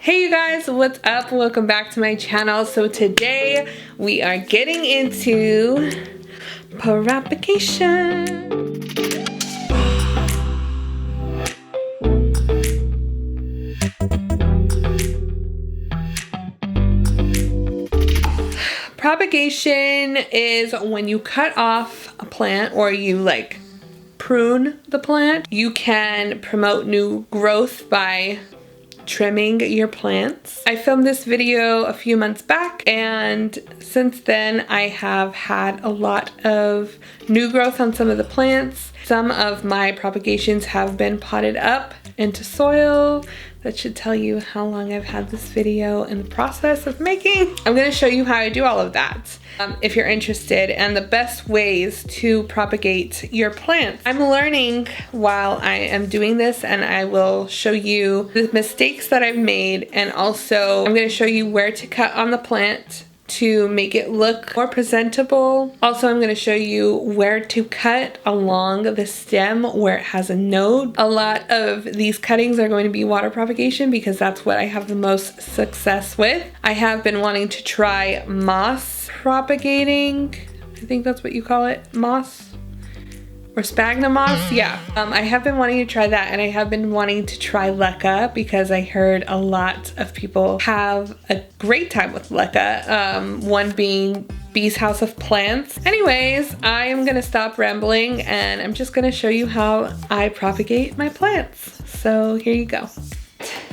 Hey you guys, what's up? Welcome back to my channel. So today we are getting into propagation. Propagation is when you cut off a plant or you prune the plant. You can promote new growth by trimming your plants. I filmed this video a few months back, and since then I have had a lot of new growth on some of the plants. Some of my propagations have been potted up into soil. That should tell you how long I've had this video in the process of making. I'm going to show you how I do all of that if you're interested, and the best ways to propagate your plants. I'm learning while I am doing this, and I will show you the mistakes that I've made, and also I'm going to show you where to cut on the plant to make it look more presentable. Also, I'm going to show you where to cut along the stem where it has a node. A lot of these cuttings are going to be water propagation because that's what I have the most success with. I have been wanting to try moss propagating. I think that's what you call it, moss or sphagnum moss. Yeah, I have been wanting to try that, and I have been wanting to try leca because I heard a lot of people have a great time with leca, one being Bee's House of Plants. Anyways, I am gonna stop rambling and I'm just gonna show you how I propagate my plants. So here you go.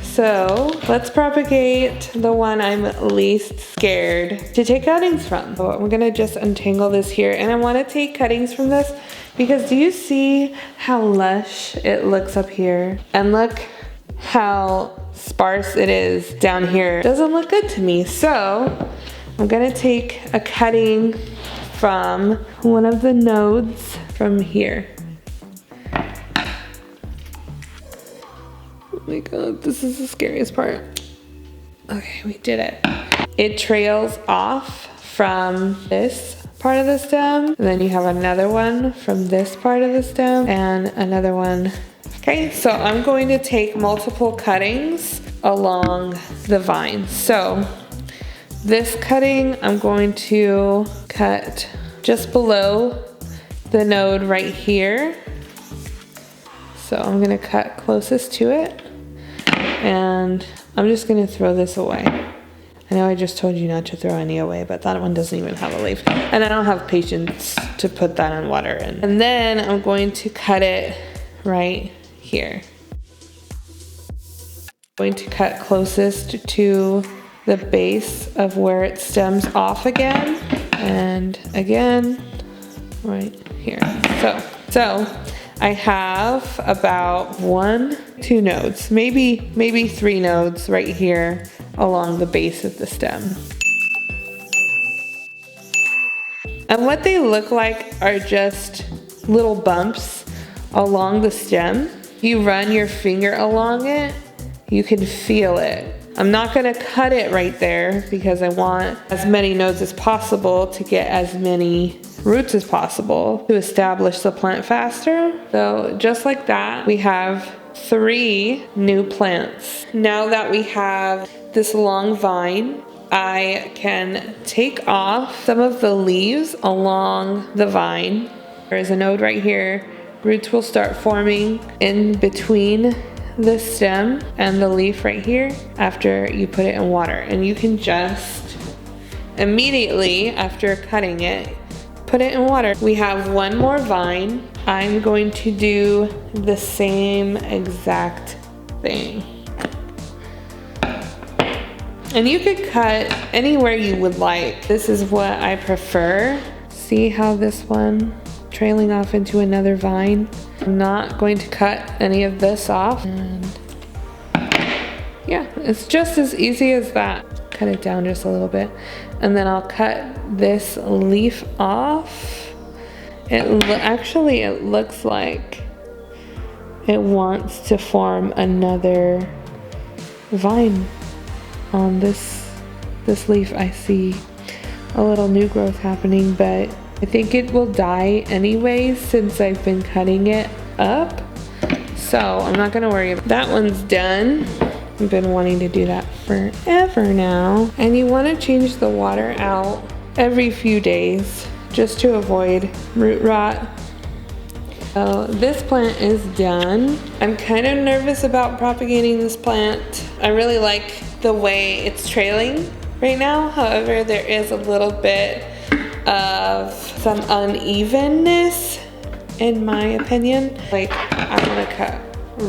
So let's propagate the one I'm least scared to take cuttings from. So I'm gonna just untangle this here, and I wanna take cuttings from this because do you see how lush it looks up here? And look how sparse it is down here. Doesn't look good to me. So I'm gonna take a cutting from one of the nodes from here. Oh my god, this is the scariest part. Okay, we did it. It trails off from this part of the stem, and then you have another one from this part of the stem, and another one. Okay, so I'm going to take multiple cuttings along the vine. So this cutting, I'm going to cut just below the node right here. So I'm gonna cut closest to it, and I'm just gonna throw this away. I know I just told you not to throw any away, but that one doesn't even have a leaf. And I don't have patience to put that in water in. And then I'm going to cut it right here. I'm going to cut closest to the base of where it stems off again. And again, right here. So I have about 2 nodes, maybe 3 nodes right here along the base of the stem. And what they look like are just little bumps along the stem. You run your finger along it, you can feel it. I'm not gonna cut it right there because I want as many nodes as possible to get as many roots as possible to establish the plant faster. So just like that, we have 3 new plants. Now that we have this long vine, I can take off some of the leaves along the vine. There's a node right here. Roots will start forming in between the stem and the leaf right here after you put it in water. And you can just immediately after cutting it, put it in water. We have 1 more vine. I'm going to do the same exact thing. And you could cut anywhere you would like. This is what I prefer. See how this one trailing off into another vine? I'm not going to cut any of this off. And yeah, it's just as easy as that. Cut it down just a little bit. And then I'll cut this leaf off. Actually, it looks like it wants to form another vine on this leaf. I see a little new growth happening, but I think it will die anyways since I've been cutting it up. So I'm not gonna worry about that. One's done. I've been wanting to do that forever now. And you want to change the water out every few days just to avoid root rot. So this plant is done. I'm kind of nervous about propagating this plant. I really like the way it's trailing right now. However, there is a little bit of some unevenness in my opinion. Like I want to cut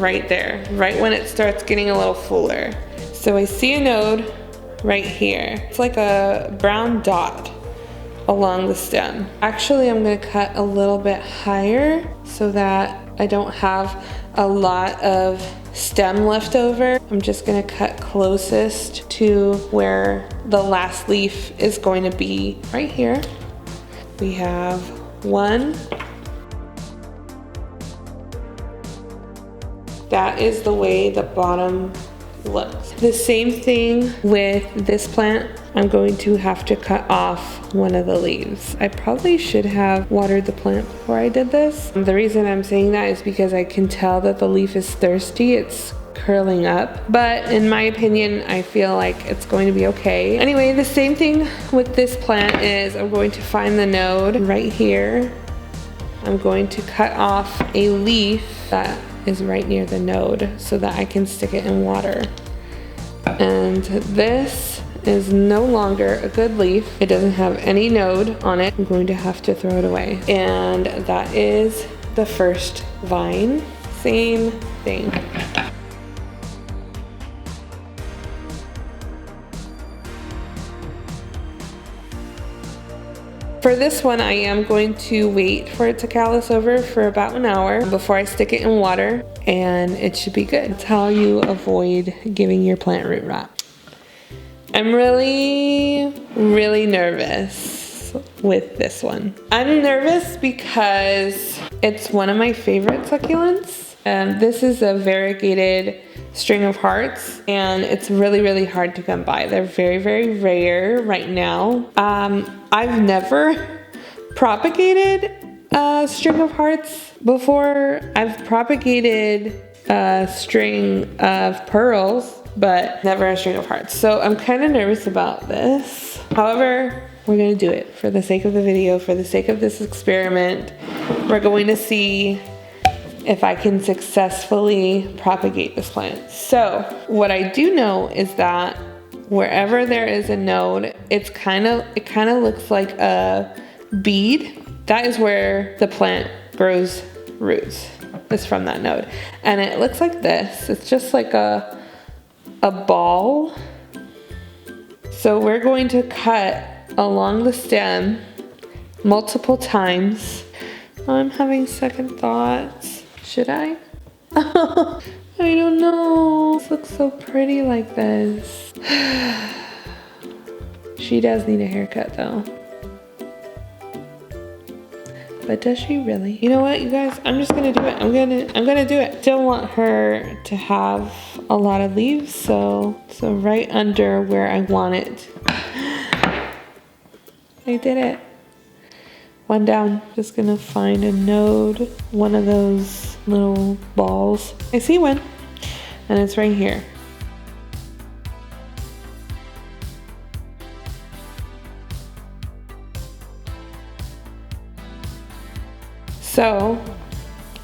right there, right when it starts getting a little fuller. So I see a node right here. It's like a brown dot along the stem. Actually, I'm gonna cut a little bit higher so that I don't have a lot of stem left over. I'm just gonna cut closest to where the last leaf is going to be right here. We have one. That is the way the bottom looks. The same thing with this plant. I'm going to have to cut off one of the leaves. I probably should have watered the plant before I did this. The reason I'm saying that is because I can tell that the leaf is thirsty. It's curling up, but in my opinion, I feel like it's going to be okay. Anyway, the same thing with this plant is I'm going to find the node right here. I'm going to cut off a leaf that is right near the node so that I can stick it in water. And this is no longer a good leaf. It doesn't have any node on it. I'm going to have to throw it away. And that is the first vine. Same thing. For this one, I am going to wait for it to callus over for about an hour before I stick it in water, and it should be good. That's how you avoid giving your plant root rot. I'm really nervous with this one. I'm nervous because it's one of my favorite succulents. This is a variegated string of hearts, and it's really hard to come by. They're very rare right now. I've never propagated a string of hearts before. I've propagated a string of pearls, but never a string of hearts. So I'm kind of nervous about this. However, we're gonna do it for the sake of the video, for the sake of this experiment. We're going to see if I can successfully propagate this plant. So what I do know is that wherever there is a node, it kind of looks like a bead. That is where the plant grows roots, is from that node. And it looks like this. It's just like a ball. So we're going to cut along the stem multiple times. I'm having second thoughts. Should I? I don't know. This looks so pretty like this. She does need a haircut though. But does she really? You know what, you guys? I'm just gonna do it. I'm gonna do it. Don't want her to have a lot of leaves, so right under where I want it. I did it. One down. Just gonna find a node, one of those little balls. I see one, and it's right here. So,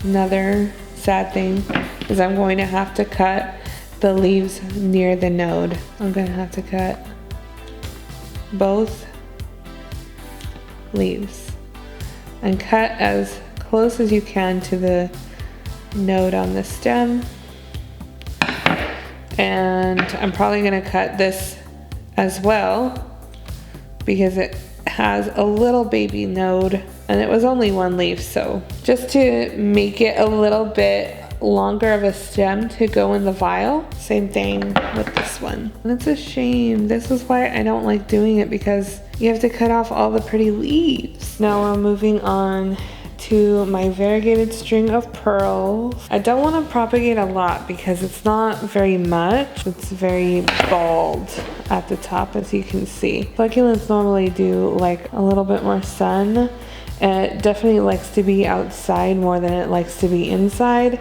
another sad thing is I'm going to have to cut the leaves near the node. I'm gonna have to cut both leaves and cut as close as you can to the node on the stem. And I'm probably gonna cut this as well because it has a little baby node and it was only one leaf, so just to make it a little bit longer of a stem to go in the vial. Same thing with this one. And it's a shame. This is why I don't like doing it, because you have to cut off all the pretty leaves. Now we're moving on to my variegated string of pearls. I don't want to propagate a lot because it's not very much. It's very bald at the top, as you can see. Succulents normally do like a little bit more sun. It definitely likes to be outside more than it likes to be inside.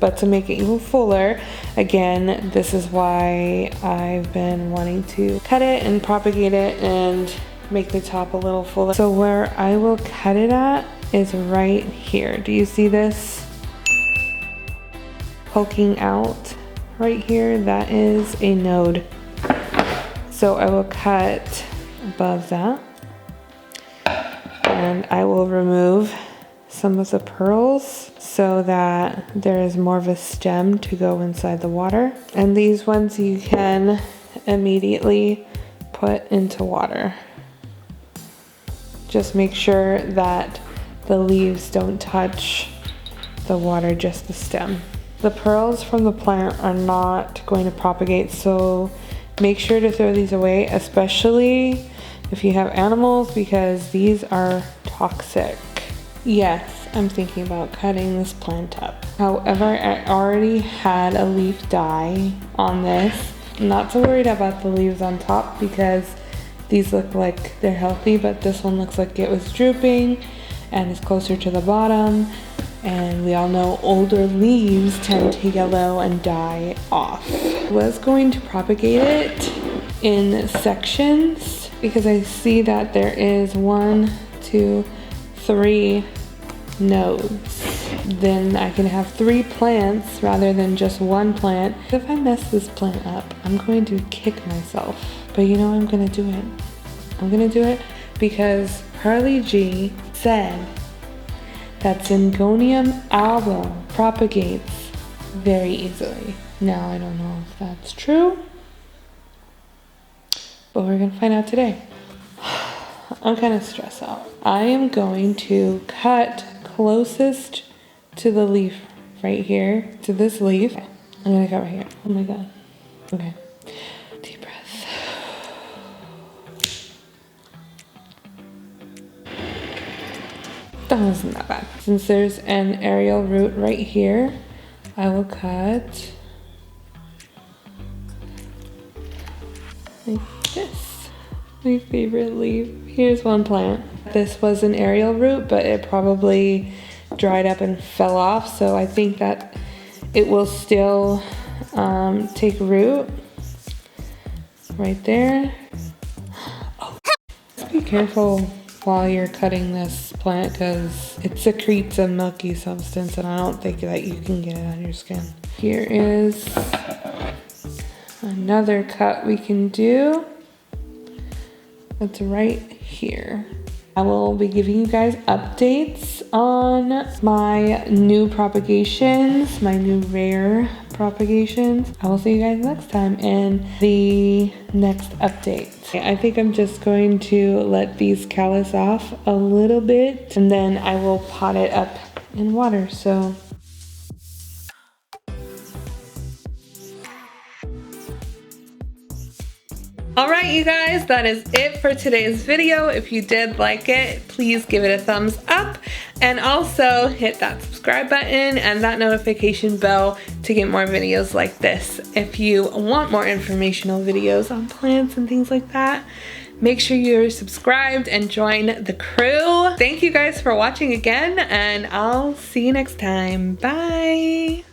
but to make it even fuller, again, this is why I've been wanting to cut it and propagate it and make the top a little fuller. So where I will cut it at is right here. Do you see this poking out right here? That is a node. So I will cut above that, and I will remove some of the pearls so that there is more of a stem to go inside the water. And these ones you can immediately put into water. Just make sure that the leaves don't touch the water, just the stem. The pearls from the plant are not going to propagate, so make sure to throw these away, especially if you have animals, because these are toxic. Yes, I'm thinking about cutting this plant up. However, I already had a leaf die on this. I'm not so worried about the leaves on top because these look like they're healthy, but this one looks like it was drooping and is closer to the bottom. And we all know older leaves tend to yellow and die off. I was going to propagate it in sections because I see that there is 1, 2, 3 nodes. Then I can have 3 plants rather than just 1 plant. If I mess this plant up, I'm going to kick myself. But you know I'm gonna do it. I'm gonna do it because Harley G said that Syngonium album propagates very easily. Now I don't know if that's true, but we're gonna find out today. I'm kind of stressed out. I am going to cut closest to the leaf right here, to this leaf. I'm gonna cut right here. Oh my God. Okay. Deep breath. That wasn't that bad. Since there's an aerial root right here, I will cut like this. My favorite leaf. Here's one plant. This was an aerial root, but it probably dried up and fell off, so I think that it will still take root right there. Oh, just be careful while you're cutting this plant because it secretes a milky substance and I don't think that you can get it on your skin. Here is another cut we can do. It's right here. I will be giving you guys updates on my new propagations, my new rare propagations. I will see you guys next time in the next update. I think I'm just going to let these callus off a little bit and then I will pot it up in water. So alright you guys, that is it for today's video. If you did like it, please give it a thumbs up and also hit that subscribe button and that notification bell to get more videos like this. If you want more informational videos on plants and things like that, make sure you're subscribed and join the crew. Thank you guys for watching again and I'll see you next time. Bye!